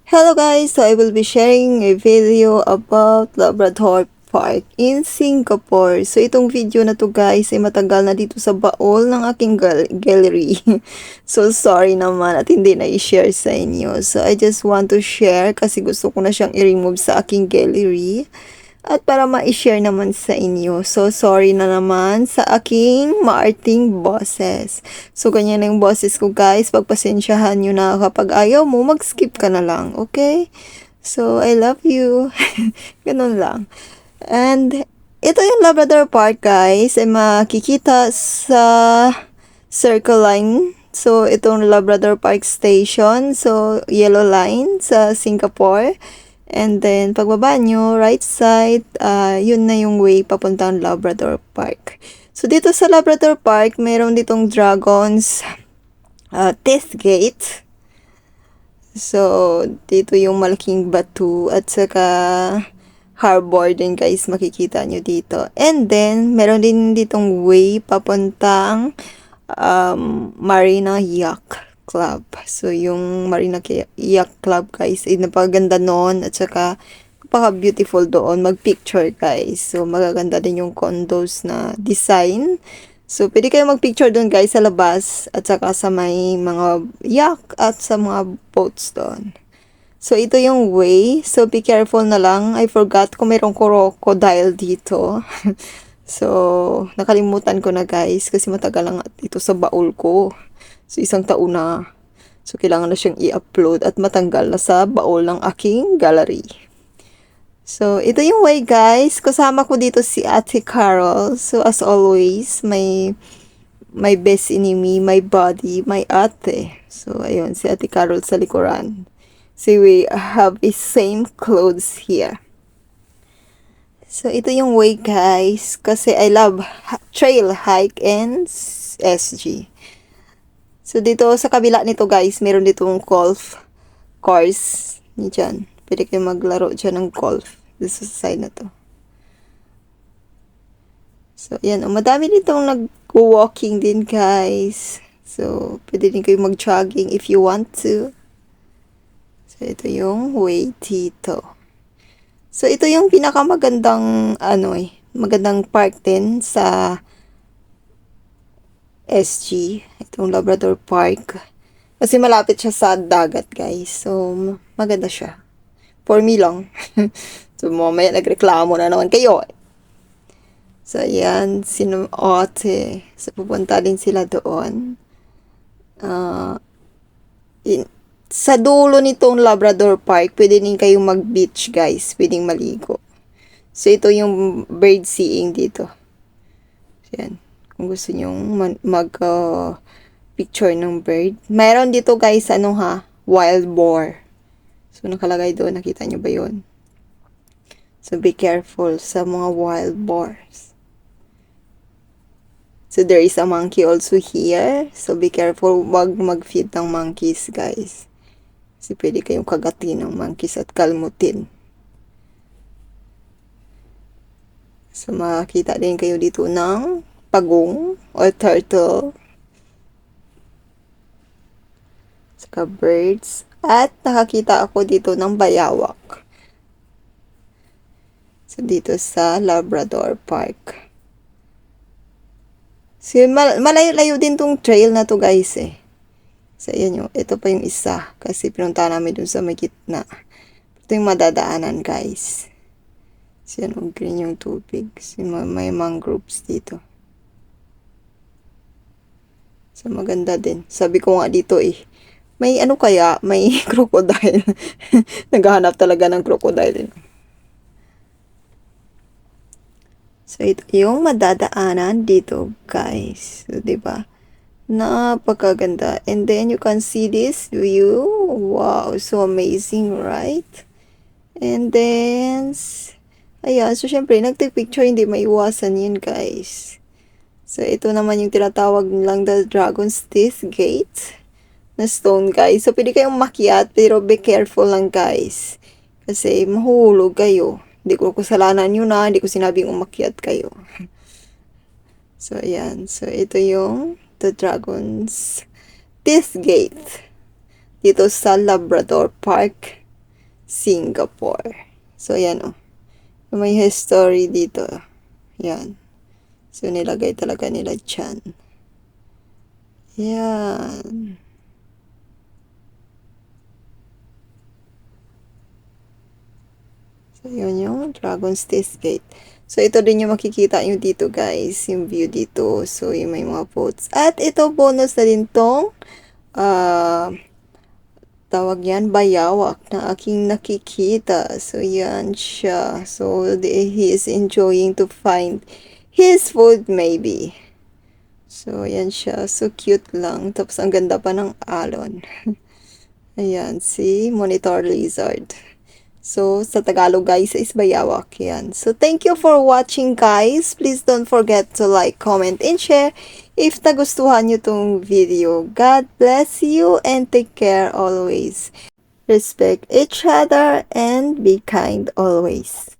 Hello guys, so I will be sharing a video about Labrador Park in Singapore. So itong video na to guys ay matagal na dito sa baol ng aking gallery. So sorry naman at hindi na i-share sa inyo. So I just want to share kasi gusto ko na siyang i-remove sa aking gallery. At para ma-share naman sa inyo. So, sorry na naman sa aking maarting boses. So, ganyan na yung boses ko guys. Pagpasensyahan nyo na kapag ayaw mo, mag-skip ka na lang. Okay? So, I love you. Ganun lang. And, ito yung Labrador Park guys. Ay makikita sa Circle Line. So, itong Labrador Park Station. So, yellow line sa Singapore. And then, pagbaba nyo, right side, yun na yung way papuntang Labrador Park. So, dito sa Labrador Park, mayroon ditong Dragons Test Gate. So, dito yung malaking batu at saka harbor din guys, makikita nyo dito. And then, meron din ditong way papuntang Marina Yacht Club. So, yung Marina Yacht Club, guys, ay napaganda noon at saka napaka-beautiful doon mag-picture, guys. So, magaganda din yung condos na design. So, pwede kayo mag-picture doon, guys, sa labas at saka sa may mga yacht at sa mga boats doon. So, ito yung way. So, be careful na lang. I forgot kung mayroong crocodile dito. So, nakalimutan ko na, guys, kasi matagal lang ito sa baul ko. So, isang taon na. So, kailangan na siyang i-upload at matanggal na sa baol ng aking gallery. So, ito yung way guys. Kasama ko dito si Ate Carol. So, as always, my best enemy, my body, my ate. So, ayun, si Ate Carol sa likuran. So, we have the same clothes here. So, ito yung way guys. Kasi I love trail hike and SG. So, dito sa kabila nito guys, meron ditong golf course. Diyan. Pwede kayo maglaro dyan ng golf. Dito sa side na to. So, yan. Madami ditong nag-walking din guys. So, pwede din kayo mag-jogging if you want to. So, ito yung way dito. So, ito yung pinakamagandang, magandang park din sa SG, itong Labrador Park. Kasi malapit siya sa dagat, guys. So, maganda siya. For me lang. So, mamaya nagreklamo na naman kayo. So, ayan, sino ate. So, pupunta din sila doon. Sa dulo nitong Labrador Park, pwede din kayong mag-beach, guys. Pwedeng maligo. So, ito yung bird seeing dito. So, ayan. Kung gusto nyong picture ng bird. Meron dito guys, wild boar. So, nakalagay doon. Nakita nyo ba yun? So, be careful sa mga wild boars. So, there is a monkey also here. So, be careful. Wag mag-feed ng monkeys, guys. Kasi pwede kayong kagatin ng monkeys at kalmutin. So, makakita din kayo dito ng pagong or turtle. Saka birds. At nakakita ako dito ng bayawak. So, dito sa Labrador Park. So, malayo-layo din tong trail na to guys eh. So, ayan yung, ito pa yung isa. Kasi pinunta namin dun sa may gitna. Ito yung madadaanan guys. So, yan, green yung tubig. So, may mangroves dito. So, maganda din. Sabi ko nga dito may may crocodile. Naghahanap talaga ng crocodile. So, ito yung madadaanan dito, guys. So, diba? Napakaganda. And then, you can see this view. Wow, so amazing, right? And then, ayan. So, syempre, nagtipicture, hindi maiwasan yun, guys. So, ito naman yung tinatawag nilang the Dragon's Teeth Gate na stone, guys. So, pwede kayong makiat, pero be careful lang, guys. Kasi, mahulog kayo. Hindi ko kasalanan yun na. Hindi ko sinabing umakyat kayo. So, ayan. So, ito yung the Dragon's Teeth Gate dito sa Labrador Park. Singapore. So, yan o. May history dito. Yan. So, nilagay talaga nila dyan. Yan. So, yun yung Dragon's Test Gate. So, ito din yung makikita nyo dito, guys. Yung view dito. So, yung may mga boats. At ito, bonus na din tong tawag yan, bayawak na aking nakikita. So, yan siya. So, he is enjoying to find his food, maybe. So, yan siya. So, cute lang. Tapos, ang ganda pa ng alon. Ayan, si Monitor Lizard. So, sa Tagalog, guys, is bayawak yan. So, thank you for watching, guys. Please don't forget to like, comment, and share if nagustuhan nyo tong video. God bless you and take care always. Respect each other and be kind always.